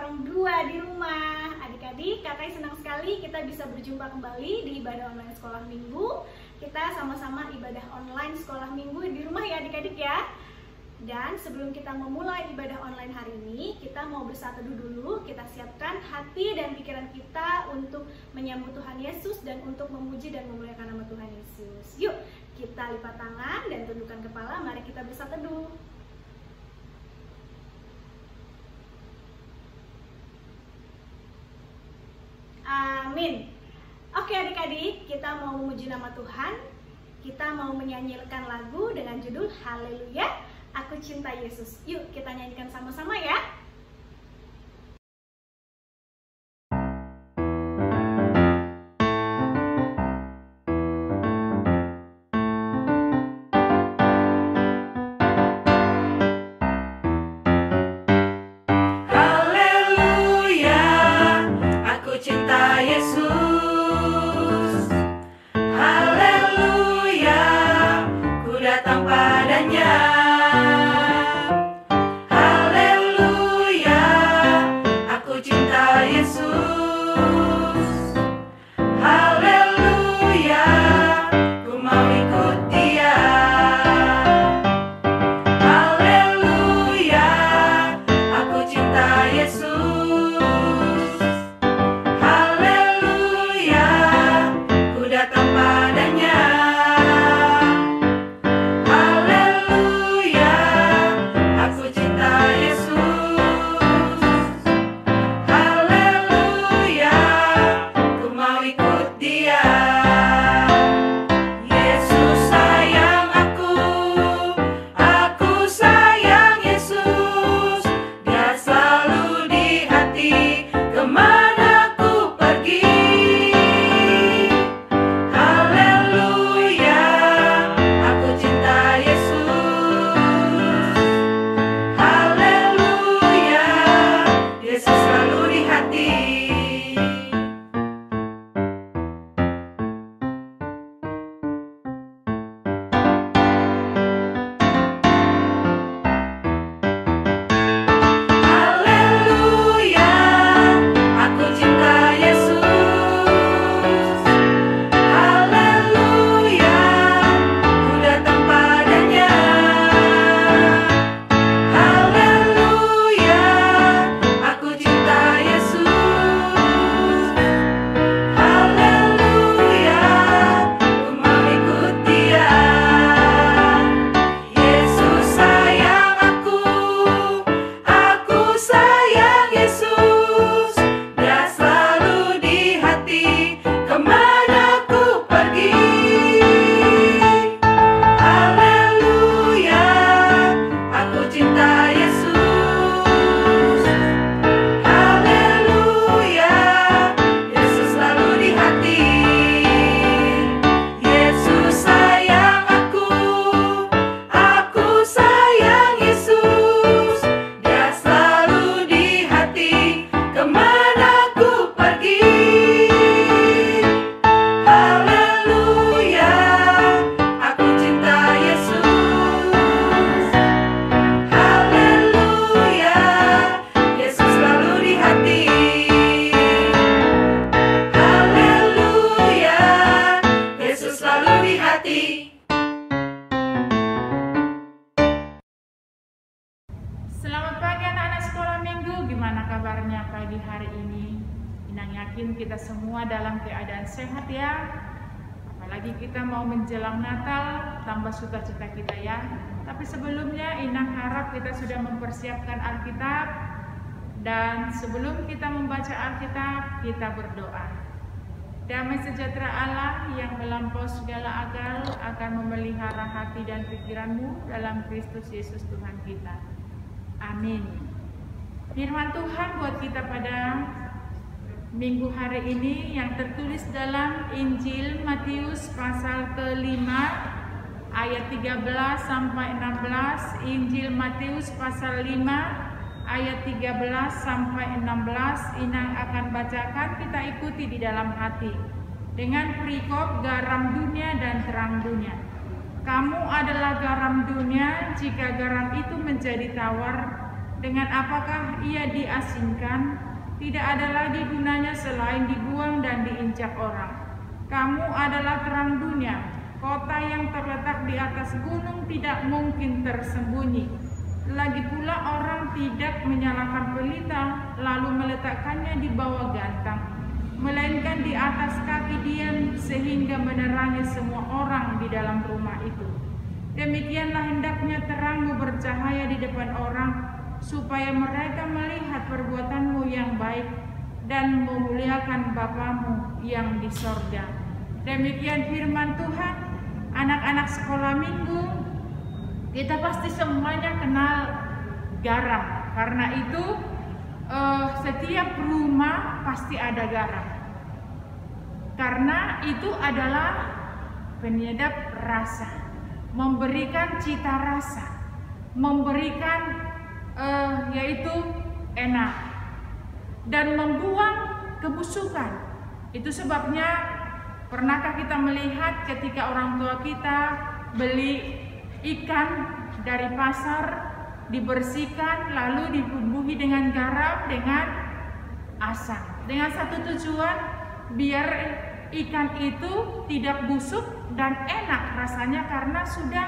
orang tua di rumah. Adik-adik, kakak senang sekali kita bisa berjumpa kembali di ibadah online sekolah minggu. Kita sama-sama ibadah online sekolah minggu di rumah ya adik-adik ya. Dan sebelum kita memulai ibadah online hari ini, kita mau bersatu dulu. Kita siapkan hati dan pikiran kita untuk menyambut Tuhan Yesus dan untuk memuji dan memuliakan nama Tuhan Yesus. Yuk, kita lipat tangan dan tundukkan kepala. Mari kita bersatu dulu. Amin. Oke adik-adik, kita mau memuji nama Tuhan. Kita mau menyanyikan lagu dengan judul Haleluya, Aku Cinta Yesus. Yuk kita nyanyikan sama-sama ya. Selamat pagi anak-anak sekolah minggu. Gimana kabarnya pagi hari ini? Inang yakin kita semua dalam keadaan sehat ya. Apalagi kita mau menjelang Natal, tambah sukacita kita ya. Tapi sebelumnya Inang harap kita sudah mempersiapkan Alkitab. Dan sebelum kita membaca Alkitab, kita berdoa. Damai sejahtera Allah yang melampaui segala akal akan memelihara hati dan pikiranmu dalam Kristus Yesus Tuhan kita. Amin. Firman Tuhan buat kita pada minggu hari ini yang tertulis dalam Injil Matius pasal ke-5 ayat 13 sampai 16. Injil Matius pasal 5 ayat 13 sampai 16. Inang akan bacakan, kita ikuti di dalam hati. Dengan perikop garam dunia dan terang dunia. Kamu adalah garam dunia. Jika garam itu menjadi tawar, dengan apakah ia diasingkan? Tidak ada lagi gunanya selain dibuang dan diinjak orang. Kamu adalah terang dunia. Kota yang terletak di atas gunung tidak mungkin tersembunyi. Lagi pula orang tidak menyalakan pelita lalu meletakkannya di bawah gantang, melainkan di atas kaki dian sehingga menerangi semua orang di dalam rumah itu. Demikianlah hendaknya terangmu bercahaya di depan orang, supaya mereka melihat perbuatanmu yang baik dan memuliakan Bapamu yang di sorga. Demikian firman Tuhan. Anak-anak sekolah minggu, kita pasti semuanya kenal garam. Karena itu setiap rumah pasti ada garam. Karena itu adalah penyedap rasa, memberikan cita rasa, memberikan yaitu enak, dan membuang kebusukan. Itu sebabnya pernahkah kita melihat ketika orang tua kita beli ikan dari pasar, dibersihkan lalu dibumbuhi dengan garam, dengan asam, dengan satu tujuan biar ikan itu tidak busuk dan enak rasanya karena sudah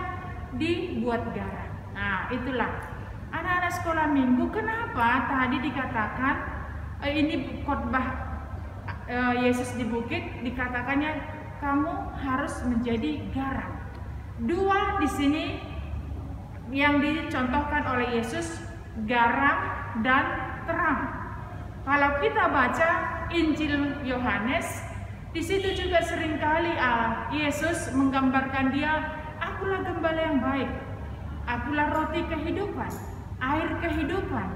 dibuat garam. Nah, itulah anak-anak sekolah minggu, kenapa tadi dikatakan ini khotbah Yesus di bukit, dikatakannya kamu harus menjadi garam. Dua di sini yang dicontohkan oleh Yesus, garam dan terang. Kalau kita baca Injil Yohanes, di situ juga seringkali Yesus menggambarkan dia, akulah gembala yang baik, akulah roti kehidupan, air kehidupan.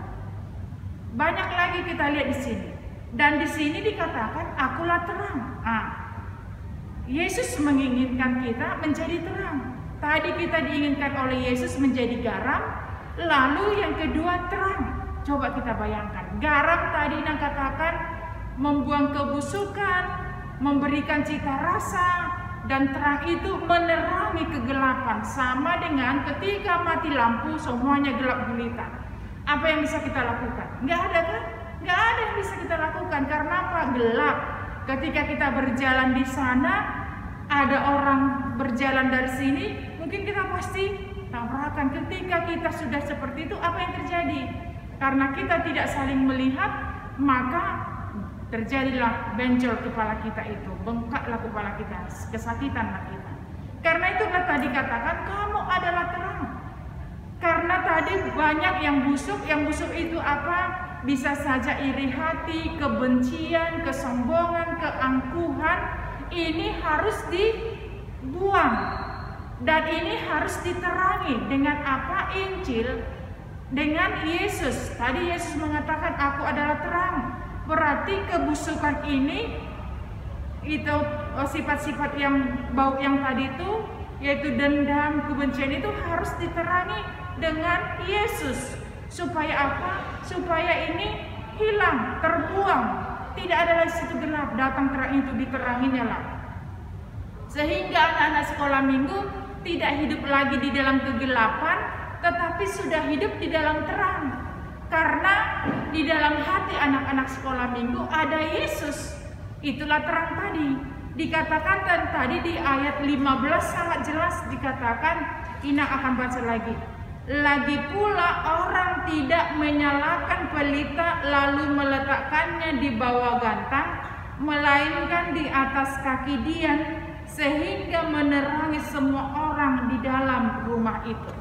Banyak lagi kita lihat di sini. Dan di sini dikatakan akulah terang. Yesus menginginkan kita menjadi terang. Tadi kita diinginkan oleh Yesus menjadi garam, lalu yang kedua terang. Coba kita bayangkan. Garam tadi yang katakan membuang kebusukan, memberikan cita rasa, dan terang itu menerangi kegelapan. Sama dengan ketika mati lampu semuanya gelap gulita. Apa yang bisa kita lakukan? Nggak ada kan? Nggak ada yang bisa kita lakukan. Karena apa? Gelap. Ketika kita berjalan di sana, ada orang berjalan dari sini, mungkin kita pasti tabrakan. Ketika kita sudah seperti itu, apa yang terjadi? Karena kita tidak saling melihat, maka terjadilah benjol kepala kita itu, bengkaklah kepala kita, kesakitanlah kita. Karena itu tadi katakan kamu adalah terang. Karena tadi banyak yang busuk itu apa? Bisa saja iri hati, kebencian, kesombongan, keangkuhan. Ini harus dibuang dan ini harus diterangi dengan apa? Injil, dengan Yesus. Tadi Yesus mengatakan aku adalah terang. Berarti kebusukan ini itu sifat-sifat yang bau yang tadi itu, yaitu dendam, kebencian itu harus diterangi dengan Yesus. Supaya apa? Supaya ini hilang, terbuang. Tidak ada lagi situ gelap, datang terang itu diteranginya lah. Sehingga anak-anak sekolah minggu tidak hidup lagi di dalam kegelapan, tetapi sudah hidup di dalam terang. Karena di dalam hati anak-anak sekolah minggu ada Yesus. Itulah terang tadi. Dikatakan tadi di ayat 15 sangat jelas dikatakan, Ina akan baca lagi. Lagi pula orang tidak menyalakan pelita lalu meletakkannya di bawah gantang, melainkan di atas kaki dian, sehingga menerangi semua orang di dalam rumah itu.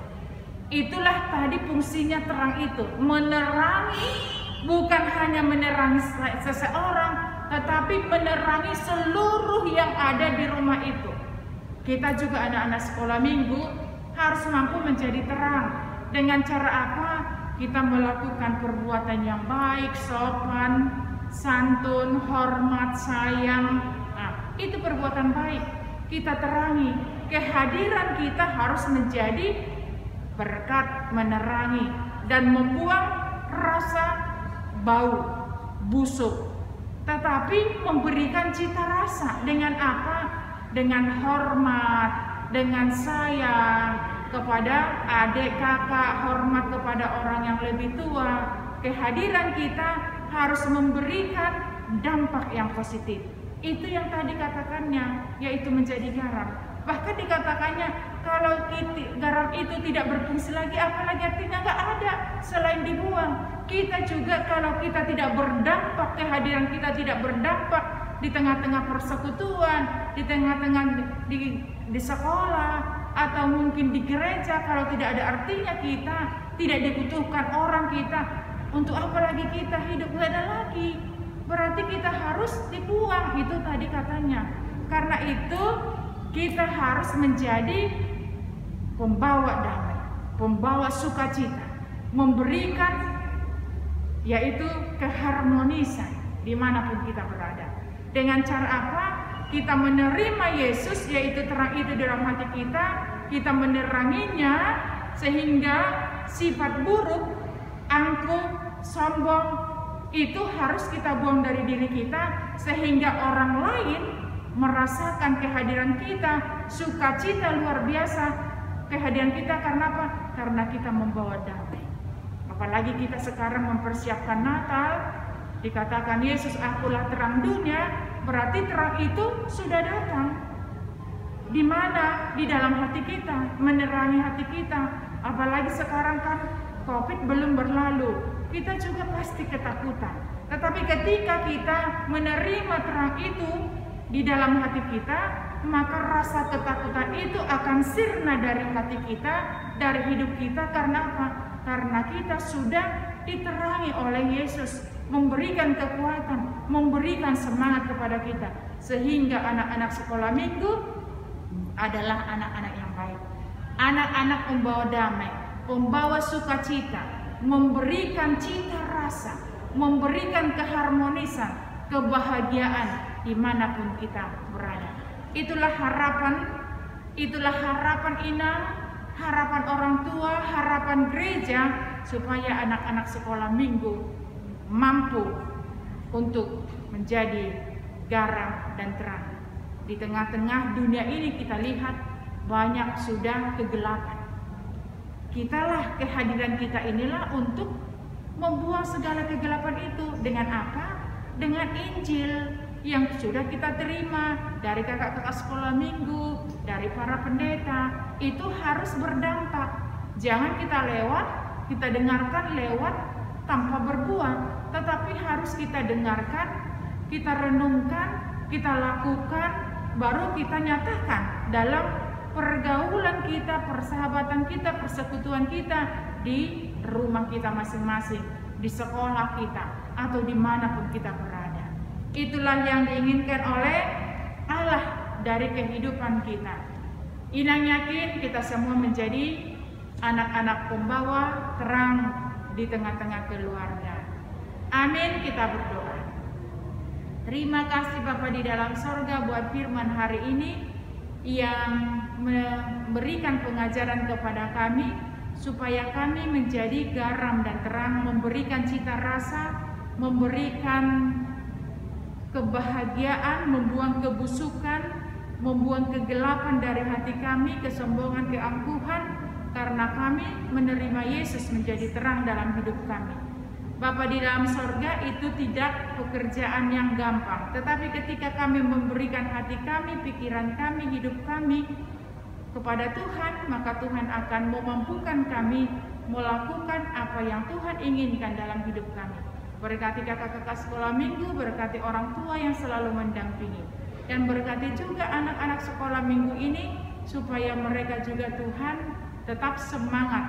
Itulah tadi fungsinya terang itu, menerangi, bukan hanya menerangi seseorang, tetapi menerangi seluruh yang ada di rumah itu. Kita juga anak-anak sekolah minggu harus mampu menjadi terang. Dengan cara apa? Kita melakukan perbuatan yang baik, sopan, santun, hormat, sayang. Itu perbuatan baik. Kita terangi. Kehadiran kita harus menjadi berkat, menerangi dan membuang rasa bau, busuk. Tetapi memberikan cita rasa dengan apa? Dengan hormat, dengan sayang, kepada adik kakak, hormat kepada orang yang lebih tua. Kehadiran kita harus memberikan dampak yang positif. Itu yang tadi katakannya, yaitu menjadi garam. Bahkan dikatakannya kalau garam itu tidak berfungsi lagi, apalagi artinya nggak ada selain dibuang. Kita juga kalau kita tidak berdampak, kehadiran kita tidak berdampak di tengah-tengah persekutuan, di tengah-tengah di sekolah, atau mungkin di gereja, kalau tidak ada artinya kita, tidak dibutuhkan orang kita, untuk apa lagi kita hidup? Nggak ada lagi. Berarti kita harus dibuang, itu tadi katanya. Karena itu kita harus menjadi pembawa damai, pembawa sukacita, memberikan yaitu keharmonisan dimanapun kita berada. Dengan cara apa? Kita menerima Yesus, yaitu terang itu dalam hati kita, kita meneranginya sehingga sifat buruk, angkuh, sombong itu harus kita buang dari diri kita, sehingga orang lain merasakan kehadiran kita, sukacita luar biasa kehadiran kita. Karena apa? Karena kita membawa damai. Apalagi kita sekarang mempersiapkan Natal, dikatakan Yesus akulah terang dunia, berarti terang itu sudah datang. Di mana? Di dalam hati kita, menerangi hati kita. Apalagi sekarang kan COVID belum berlalu, kita juga pasti ketakutan. Tetapi ketika kita menerima terang itu di dalam hati kita, maka rasa ketakutan itu akan sirna dari hati kita, dari hidup kita. Karena apa? Karena kita sudah diterangi oleh Yesus, memberikan kekuatan, memberikan semangat kepada kita, sehingga anak-anak sekolah minggu adalah anak-anak yang baik, anak-anak membawa damai, membawa sukacita, memberikan cita rasa, memberikan keharmonisan, kebahagiaan dimanapun kita berada. Itulah harapan Inang, harapan orang tua, harapan gereja, supaya anak-anak sekolah minggu mampu untuk menjadi garam dan terang. Di tengah-tengah dunia ini kita lihat banyak sudah kegelapan. Kitalah, kehadiran kita inilah untuk membuang segala kegelapan itu. Dengan apa? Dengan Injil yang sudah kita terima dari kakak-kakak sekolah minggu, dari para pendeta. Itu harus berdampak. Jangan kita dengarkan lewat tanpa berbuah, tetapi harus kita dengarkan, kita renungkan, kita lakukan, baru kita nyatakan dalam pergaulan kita, persahabatan kita, persekutuan kita, di rumah kita masing-masing, di sekolah kita, atau dimanapun kita berada. Itulah yang diinginkan oleh Allah dari kehidupan kita. Inang yakin kita semua menjadi anak-anak pembawa terang di tengah-tengah keluarga. Amin, kita berdoa. Terima kasih Bapa di dalam sorga buat firman hari ini yang memberikan pengajaran kepada kami, supaya kami menjadi garam dan terang, memberikan cita rasa, memberikan kebahagiaan, membuang kebusukan, membuang kegelapan dari hati kami, kesombongan, keangkuhan, karena kami menerima Yesus menjadi terang dalam hidup kami. Bapa di dalam sorga, itu tidak pekerjaan yang gampang, tetapi ketika kami memberikan hati kami, pikiran kami, hidup kami kepada Tuhan, maka Tuhan akan memampukan kami melakukan apa yang Tuhan inginkan dalam hidup kami. Berkati kakak-kakak sekolah minggu, berkati orang tua yang selalu mendampingi, dan berkati juga anak-anak sekolah minggu ini, supaya mereka juga Tuhan tetap semangat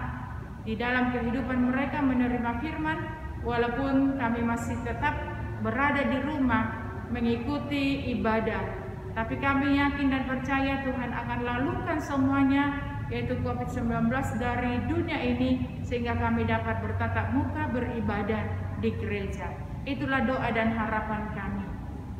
di dalam kehidupan mereka menerima firman, walaupun kami masih tetap berada di rumah mengikuti ibadah. Tapi kami yakin dan percaya Tuhan akan lalukan semuanya, yaitu COVID-19 dari dunia ini, sehingga kami dapat bertatap muka beribadah di gereja. Itulah doa dan harapan kami.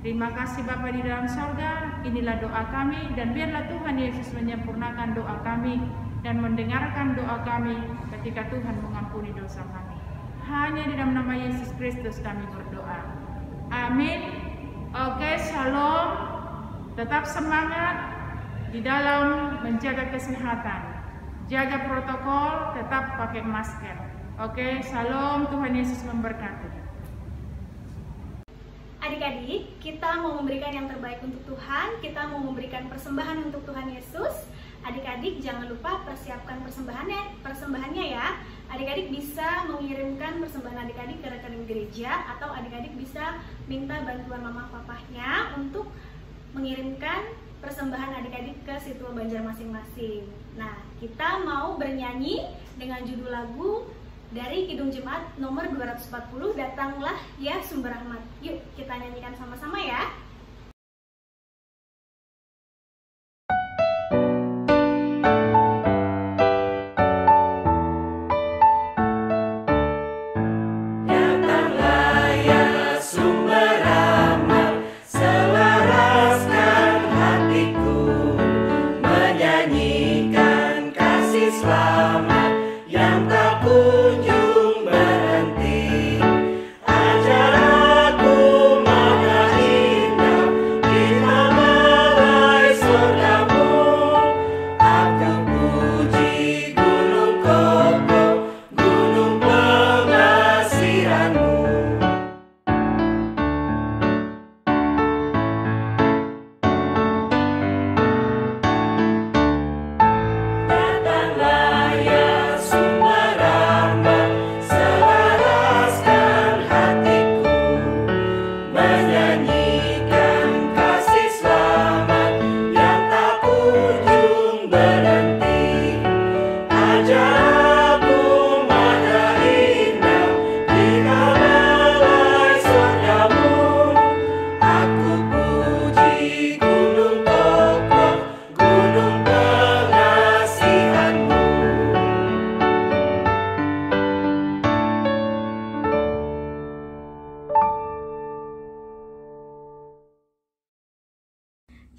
Terima kasih Bapa di dalam sorga, inilah doa kami, dan biarlah Tuhan Yesus menyempurnakan doa kami dan mendengarkan doa kami ketika Tuhan mengampuni dosa kami. Hanya di dalam nama Yesus Kristus kami berdoa. Amin. Oke, shalom. Tetap semangat di dalam menjaga kesehatan. jaga protokol, tetap pakai masker. Oke, salam, Tuhan Yesus memberkati. Adik-adik, kita mau memberikan yang terbaik untuk Tuhan, kita mau memberikan persembahan untuk Tuhan Yesus. Adik-adik jangan lupa persiapkan persembahannya ya. Adik-adik bisa mengirimkan persembahan adik-adik ke rekening gereja, atau adik-adik bisa minta bantuan mama papahnya untuk mengirimkan persembahan adik-adik ke situ Banjar masing-masing. Nah, kita mau bernyanyi dengan judul lagu dari Kidung Jemaat nomor 240, Datanglah Ya Sumber Rahmat. Yuk kita nyanyikan sama-sama ya.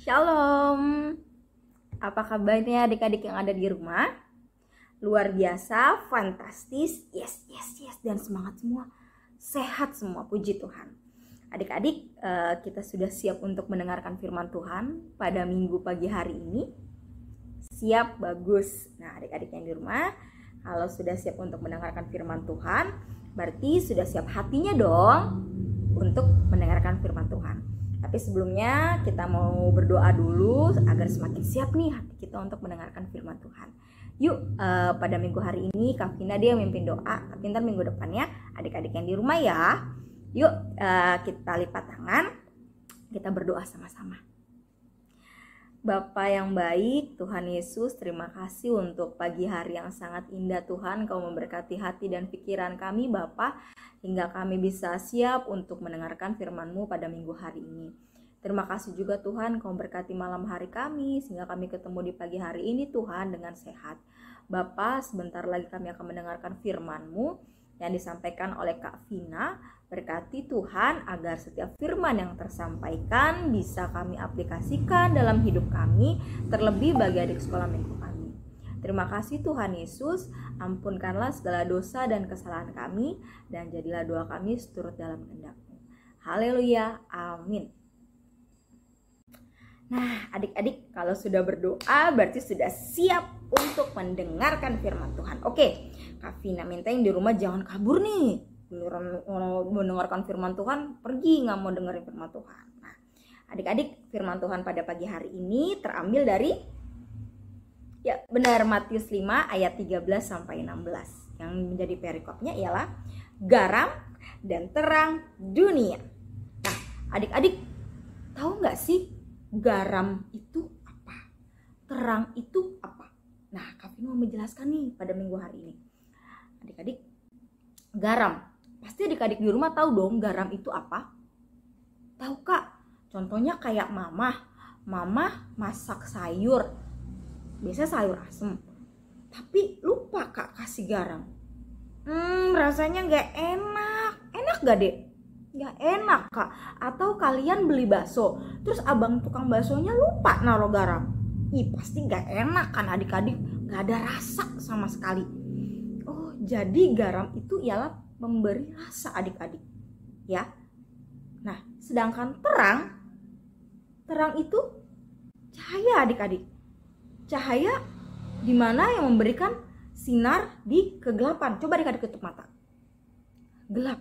Shalom, apa kabarnya adik-adik yang ada di rumah? Luar biasa, fantastis, yes, dan semangat semua, sehat semua, puji Tuhan. Adik-adik, kita sudah siap untuk mendengarkan firman Tuhan pada minggu pagi hari ini. Siap, bagus. Nah, adik-adik yang di rumah, kalau sudah siap untuk mendengarkan firman Tuhan, berarti sudah siap hatinya dong untuk mendengarkan firman Tuhan. Tapi sebelumnya kita mau berdoa dulu agar semakin siap nih hati kita untuk mendengarkan firman Tuhan. Yuk, pada minggu hari ini Kak Vina dia memimpin doa, tapi ntar minggu depannya adik-adik yang di rumah ya. Yuk, kita lipat tangan, kita berdoa sama-sama. Bapa yang baik, Tuhan Yesus, terima kasih untuk pagi hari yang sangat indah Tuhan. Kau memberkati hati dan pikiran kami Bapa, hingga kami bisa siap untuk mendengarkan firman-Mu pada minggu hari ini. Terima kasih juga Tuhan, Kau berkati malam hari kami, sehingga kami ketemu di pagi hari ini Tuhan dengan sehat. Bapa, sebentar lagi kami akan mendengarkan firman-Mu yang disampaikan oleh Kak Vina. Berkati Tuhan agar setiap firman yang tersampaikan bisa kami aplikasikan dalam hidup kami, terlebih bagi adik sekolah minggu kami. Terima kasih Tuhan Yesus, ampunkanlah segala dosa dan kesalahan kami, dan jadilah doa kami seturut dalam kehendak-Mu. Haleluya, amin. Nah, adik-adik kalau sudah berdoa berarti sudah siap untuk mendengarkan firman Tuhan. Oke, Kak Vina minta yang di rumah jangan kabur nih. Mendengarkan firman Tuhan, pergi nggak mau dengerin firman Tuhan. Nah, adik-adik, firman Tuhan pada pagi hari ini terambil dari Matius 5 ayat 13 sampai 16. Yang menjadi perikopnya ialah garam dan terang dunia. Nah, adik-adik tahu nggak sih garam itu apa? Terang itu apa? Nah, Kak Vina mau menjelaskan nih pada minggu hari ini. Adik-adik, garam. Pasti adik-adik di rumah tahu dong garam itu apa? Tahu Kak? Contohnya kayak mama masak sayur. Biasanya sayur asem. Tapi lupa Kak kasih garam. Rasanya gak enak. Enak gak Dek? Gak enak Kak. Atau kalian beli bakso, terus abang tukang baksonya lupa naruh garam. Ih, pasti gak enak kan adik-adik. Gak ada rasa sama sekali. Oh, jadi garam itu ialah memberi rasa adik-adik ya. Nah, sedangkan terang itu cahaya adik-adik. Cahaya dimana yang memberikan sinar di kegelapan. Coba adik-adik tutup mata. Gelap.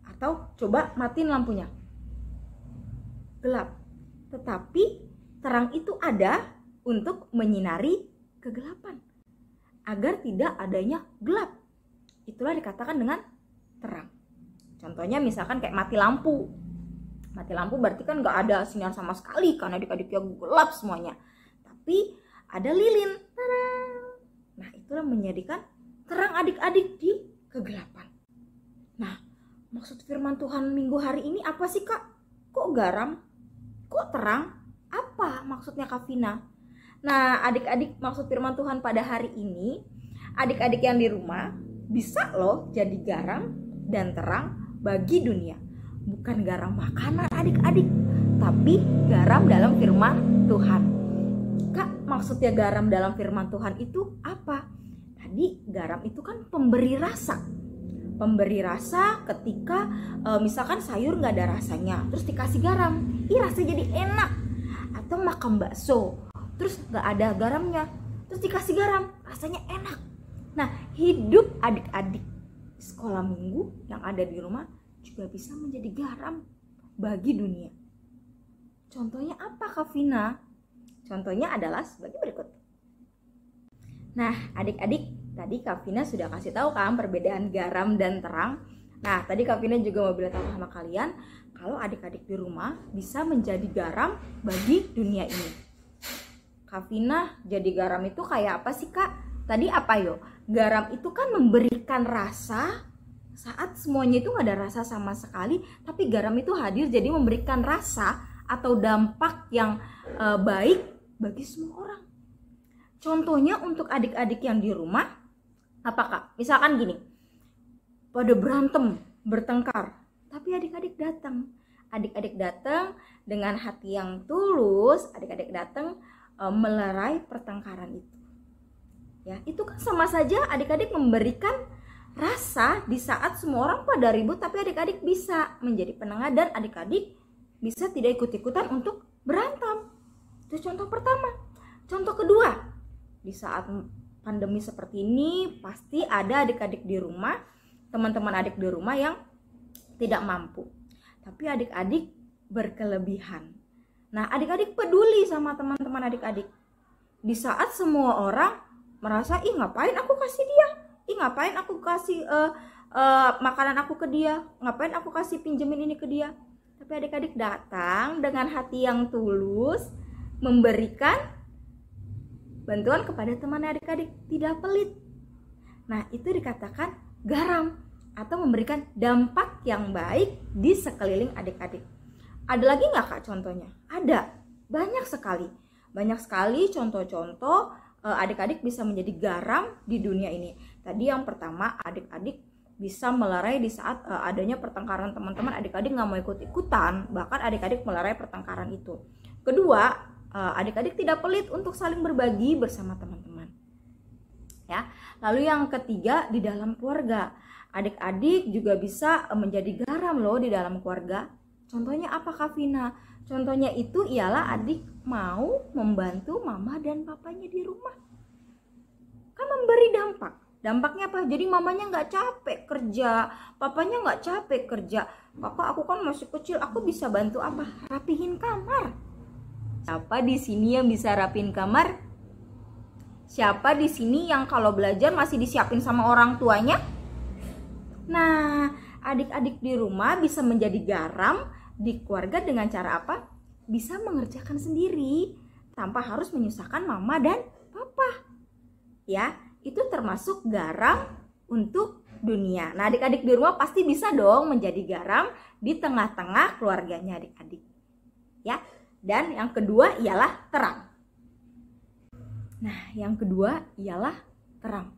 Atau coba matiin lampunya. Gelap. Tetapi terang itu ada untuk menyinari kegelapan, agar tidak adanya gelap. Itulah dikatakan dengan terang. Contohnya misalkan kayak mati lampu. Mati lampu berarti kan gak ada sinar sama sekali, karena adik-adiknya gelap semuanya. Tapi ada lilin. Tada! Nah, itulah menjadikan terang adik-adik di kegelapan. Nah, maksud firman Tuhan minggu hari ini apa sih, Kak? Kok garam? Kok terang? Apa maksudnya, Kak Vina? Nah, adik-adik, maksud firman Tuhan pada hari ini, adik-adik yang di rumah bisa loh jadi garam dan terang bagi dunia. Bukan garam makanan adik-adik, tapi garam dalam firman Tuhan. Kak, maksudnya garam dalam firman Tuhan itu apa? Tadi garam itu kan pemberi rasa. Pemberi rasa ketika misalkan sayur gak ada rasanya, terus dikasih garam, rasanya jadi enak. Atau makan bakso, terus gak ada garamnya, terus dikasih garam, rasanya enak. Nah, hidup adik-adik sekolah minggu yang ada di rumah juga bisa menjadi garam bagi dunia. Contohnya apa, Kak Vina? Contohnya adalah sebagai berikut. Nah, adik-adik, tadi Kak Vina sudah kasih tahu kan perbedaan garam dan terang. Nah, tadi Kak Vina juga mau bilang sama kalian kalau adik-adik di rumah bisa menjadi garam bagi dunia ini. Kak Vina, jadi garam itu kayak apa sih, Kak? Tadi apa yo? Garam itu kan memberikan rasa saat semuanya itu gak ada rasa sama sekali, tapi garam itu hadir jadi memberikan rasa atau dampak yang baik bagi semua orang. Contohnya untuk adik-adik yang di rumah, apa, Kak? Misalkan gini, pada berantem, bertengkar, tapi adik-adik datang. Adik-adik datang dengan hati yang tulus, adik-adik datang melerai pertengkaran itu. Ya, itu kan sama saja adik-adik memberikan rasa di saat semua orang pada ribut, tapi adik-adik bisa menjadi penengah dan adik-adik bisa tidak ikut-ikutan untuk berantem. Itu contoh pertama. Contoh kedua, di saat pandemi seperti ini pasti ada adik-adik di rumah, teman-teman adik di rumah yang tidak mampu, tapi adik-adik berkelebihan. Nah, adik-adik peduli sama teman-teman adik-adik. Di saat semua orang merasa, ih ngapain aku kasih dia, ih ngapain aku kasih makanan aku ke dia, ngapain aku kasih pinjemin ini ke dia. Tapi adik-adik datang dengan hati yang tulus, memberikan bantuan kepada teman adik-adik, tidak pelit. Nah, itu dikatakan garam atau memberikan dampak yang baik di sekeliling adik-adik. Ada lagi nggak, Kak, contohnya? Ada, banyak sekali. Banyak sekali contoh-contoh adik-adik bisa menjadi garam di dunia ini. Tadi yang pertama, adik-adik bisa melerai di saat adanya pertengkaran teman-teman, adik-adik nggak mau ikut-ikutan, bahkan adik-adik melerai pertengkaran itu. Kedua, adik-adik tidak pelit untuk saling berbagi bersama teman-teman. Ya. Lalu yang ketiga, di dalam keluarga, adik-adik juga bisa menjadi garam loh di dalam keluarga. Contohnya apa, Kak Vina? Contohnya itu ialah adik mau membantu mama dan papanya di rumah. Kan memberi dampak. Dampaknya apa? Jadi mamanya nggak capek kerja, papanya nggak capek kerja. Kakak, aku kan masih kecil, aku bisa bantu apa? Rapihin kamar. Siapa di sini yang bisa rapihin kamar? Siapa di sini yang kalau belajar masih disiapin sama orang tuanya? Nah, adik-adik di rumah bisa menjadi garam di keluarga dengan cara apa? Bisa mengerjakan sendiri tanpa harus menyusahkan mama dan papa. Ya, itu termasuk garam untuk dunia. Nah, adik-adik di rumah pasti bisa dong menjadi garam di tengah-tengah keluarganya adik-adik. Ya, dan yang kedua ialah terang. Nah, yang kedua ialah terang.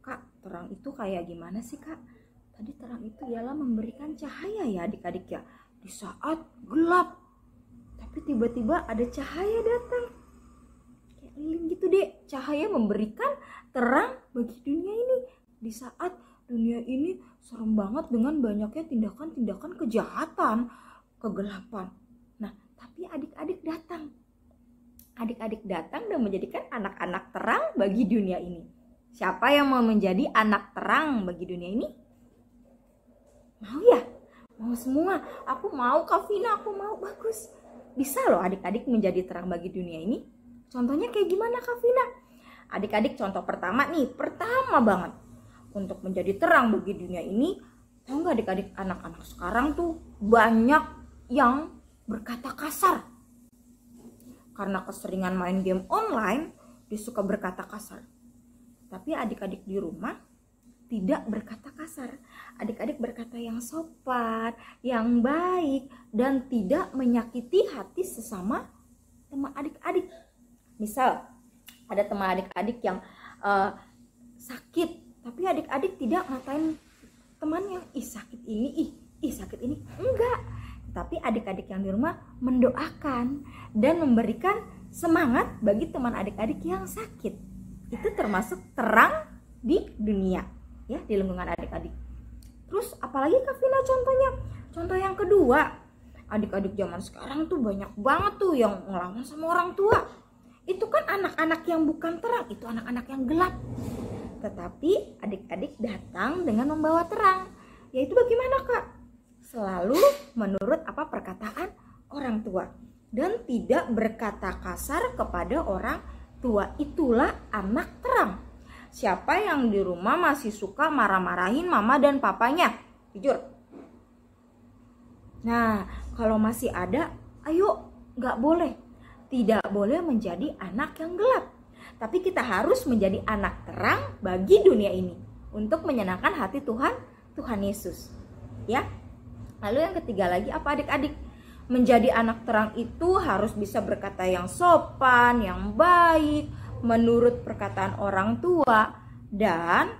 Kak, terang itu kayak gimana sih, Kak? Tadi terang itu ialah memberikan cahaya ya adik-adik ya. Di saat gelap, tapi tiba-tiba ada cahaya datang. Kayak lilin gitu deh, cahaya memberikan terang bagi dunia ini. Di saat dunia ini serem banget dengan banyaknya tindakan-tindakan kejahatan, kegelapan. Nah, tapi adik-adik datang. adik-adik datang dan menjadikan anak-anak terang bagi dunia ini. Siapa yang mau menjadi anak terang bagi dunia ini? Mau ya? Mau semua. Aku mau, Kak Vina, aku mau. Bagus. Bisa loh adik-adik menjadi terang bagi dunia ini. Contohnya kayak gimana, Kak Vina? Adik-adik, contoh pertama nih, pertama banget. Untuk menjadi terang bagi dunia ini, tahu nggak adik-adik, anak-anak sekarang tuh banyak yang berkata kasar. Karena keseringan main game online, dia suka berkata kasar. Tapi adik-adik di rumah tidak berkata kasar. Adik-adik berkata yang sopan, yang baik, dan tidak menyakiti hati sesama teman adik-adik. Misal, ada teman adik-adik yang sakit, tapi adik-adik tidak ngatain temannya, ih sakit ini, ih sakit ini. Enggak. Tapi adik-adik yang di rumah mendoakan dan memberikan semangat bagi teman adik-adik yang sakit. Itu termasuk terang di dunia, ya, di lingkungan adik-adik. Terus apalagi Kak Vina contohnya? Contoh yang kedua, adik-adik zaman sekarang tuh banyak banget tuh yang ngelawan sama orang tua. Itu kan anak-anak yang bukan terang, itu anak-anak yang gelap. Tetapi adik-adik datang dengan membawa terang. Yaitu bagaimana, Kak? Selalu menurut apa perkataan orang tua dan tidak berkata kasar kepada orang tua. Itulah anak terang. Siapa yang di rumah masih suka marah-marahin mama dan papanya? Jujur. Nah, kalau masih ada, ayo, nggak boleh. Tidak boleh menjadi anak yang gelap. Tapi kita harus menjadi anak terang bagi dunia ini untuk menyenangkan hati Tuhan Yesus. Ya. Lalu yang ketiga lagi apa adik-adik? Menjadi anak terang itu harus bisa berkata yang sopan, yang baik, menurut perkataan orang tua. Dan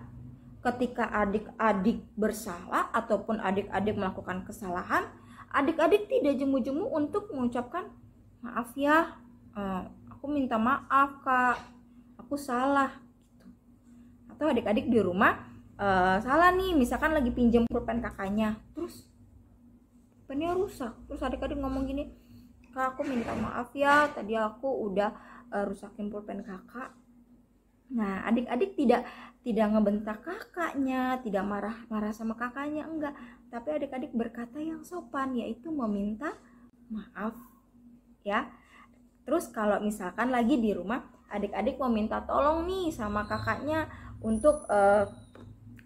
ketika adik-adik bersalah ataupun adik-adik melakukan kesalahan, adik-adik tidak jemu-jemu untuk mengucapkan, maaf ya, aku minta maaf Kak, aku salah. Atau adik-adik di rumah salah nih, misalkan lagi pinjam pulpen kakaknya, terus pulpennya rusak, terus adik-adik ngomong gini, Kak aku minta maaf ya, tadi aku udah rusakin pulpen kakak. Nah adik-adik tidak ngebentak kakaknya, tidak marah-marah sama kakaknya, enggak, tapi adik-adik berkata yang sopan, yaitu meminta maaf, ya. Terus kalau misalkan lagi di rumah adik-adik mau minta tolong nih sama kakaknya untuk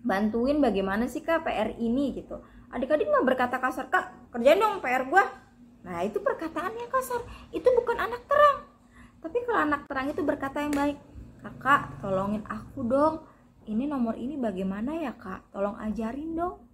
bantuin bagaimana sih Kak PR ini gitu. Adik-adik nggak berkata kasar, Kak kerjain dong PR gua. Nah itu perkataan yang kasar, itu bukan anak terang. Tapi kalau anak terang itu berkata yang baik, Kakak tolongin aku dong, ini nomor ini bagaimana ya Kak, tolong ajarin dong.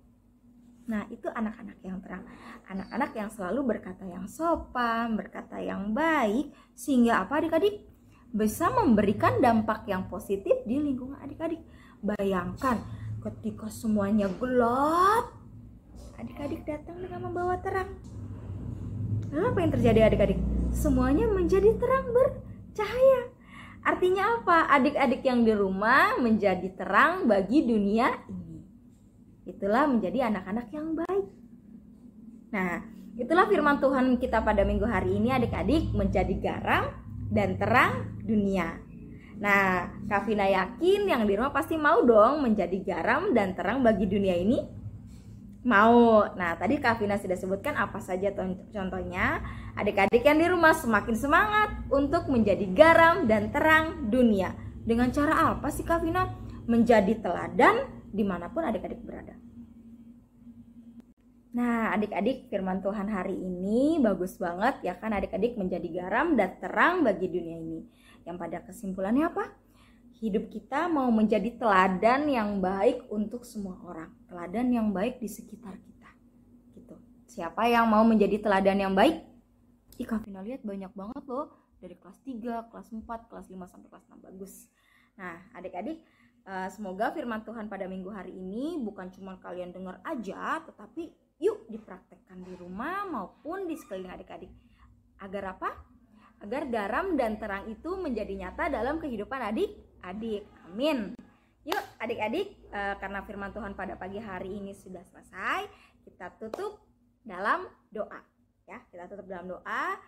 Nah itu anak-anak yang terang, anak-anak yang selalu berkata yang sopan, berkata yang baik, sehingga apa adik-adik? Bisa memberikan dampak yang positif di lingkungan adik-adik. Bayangkan ketika semuanya gelap, adik-adik datang dengan membawa terang. Lalu apa yang terjadi adik-adik? Semuanya menjadi terang bercahaya. Artinya apa? Adik-adik yang di rumah menjadi terang bagi dunia ini. Itulah menjadi anak-anak yang baik. Nah, itulah firman Tuhan kita pada minggu hari ini adik-adik, menjadi garam dan terang dunia. Nah, Kak Vina yakin yang di rumah pasti mau dong menjadi garam dan terang bagi dunia ini. Mau. Nah, tadi Kak Vina sudah sebutkan apa saja contohnya. Adik-adik yang di rumah semakin semangat untuk menjadi garam dan terang dunia. Dengan cara apa sih Kak Vina? Menjadi teladan dimanapun adik-adik berada. Nah, adik-adik, firman Tuhan hari ini bagus banget ya kan, adik-adik menjadi garam dan terang bagi dunia ini. Yang pada kesimpulannya apa? Hidup kita mau menjadi teladan yang baik untuk semua orang, teladan yang baik di sekitar kita. Gitu. Siapa yang mau menjadi teladan yang baik? Kak Vina lihat banyak banget loh, dari kelas 3, kelas 4, kelas 5 sampai kelas 6, bagus. Nah, adik-adik, semoga firman Tuhan pada minggu hari ini bukan cuma kalian dengar aja, tetapi yuk dipraktekkan di rumah maupun di sekeliling adik-adik. Agar apa? Agar garam dan terang itu menjadi nyata dalam kehidupan adik-adik. Amin. Yuk adik-adik, karena firman Tuhan pada pagi hari ini sudah selesai, kita tutup dalam doa. Ya, kita tutup dalam doa.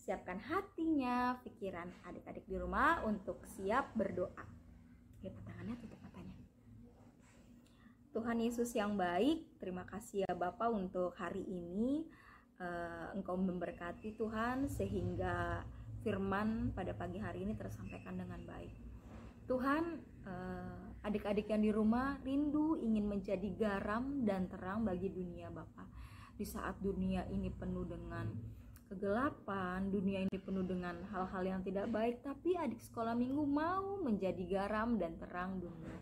siapkan hatinya, pikiran adik-adik di rumah untuk siap berdoa. Lipat tangannya, tutup matanya. Tuhan Yesus yang baik, terima kasih ya Bapa untuk hari ini. Engkau memberkati Tuhan sehingga firman pada pagi hari ini tersampaikan dengan baik. Tuhan, adik-adik yang di rumah rindu ingin menjadi garam dan terang bagi dunia Bapa. Di saat dunia ini penuh dengan kegelapan, dunia ini penuh dengan hal-hal yang tidak baik, tapi adik sekolah minggu mau menjadi garam dan terang dunia.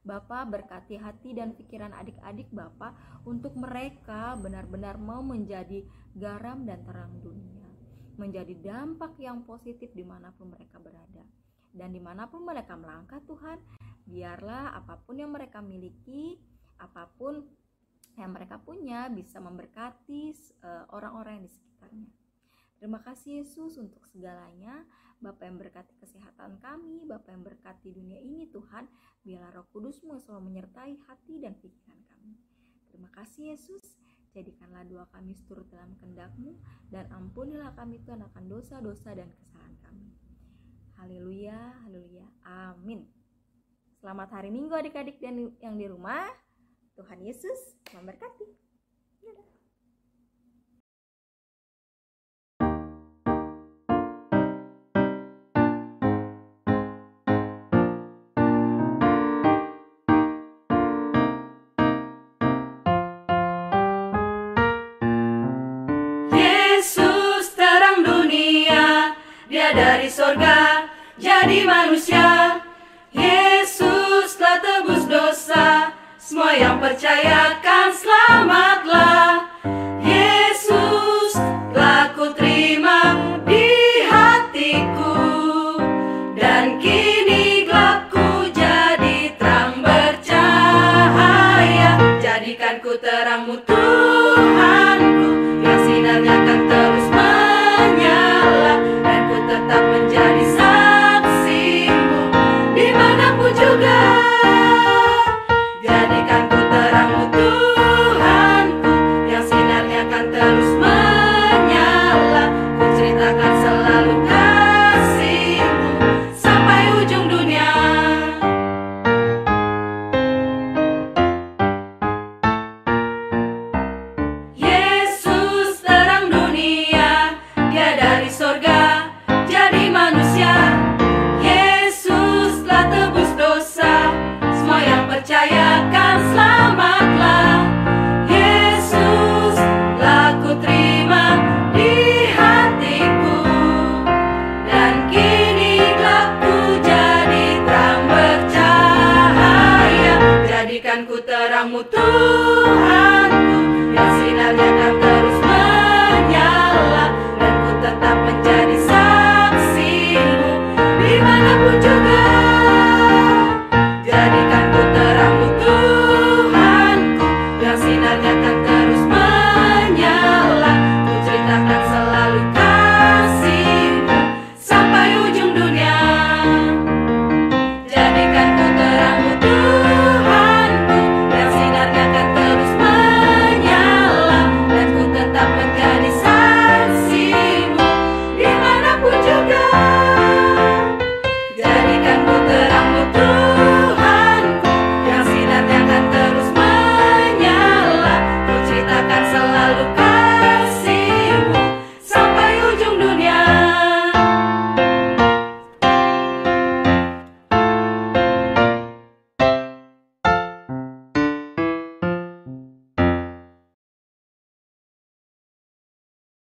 Bapa, berkati hati dan pikiran adik-adik Bapa untuk mereka benar-benar mau menjadi garam dan terang dunia, menjadi dampak yang positif dimanapun mereka berada. Dan dimanapun mereka melangkah Tuhan, biarlah apapun yang mereka miliki, apapun yang mereka punya bisa memberkati orang-orang yang di sekitarnya. Terima kasih Yesus untuk segalanya. Bapa yang berkati kesehatan kami, Bapa yang berkati dunia ini Tuhan, biarlah Roh Kudus-Mu selalu menyertai hati dan pikiran kami. Terima kasih Yesus, jadikanlah doa kami seturut dalam kehendak-Mu, dan ampunilah kami Tuhan akan dosa-dosa dan kesalahan kami. Haleluya, haleluya, amin. Selamat hari Minggu adik-adik yang di rumah. Tuhan Yesus memberkati. Dadah. Yesus terang dunia, Dia dari sorga jadi manusia. Yesus telah tebus dosa, semua yang percayakan selamatlah.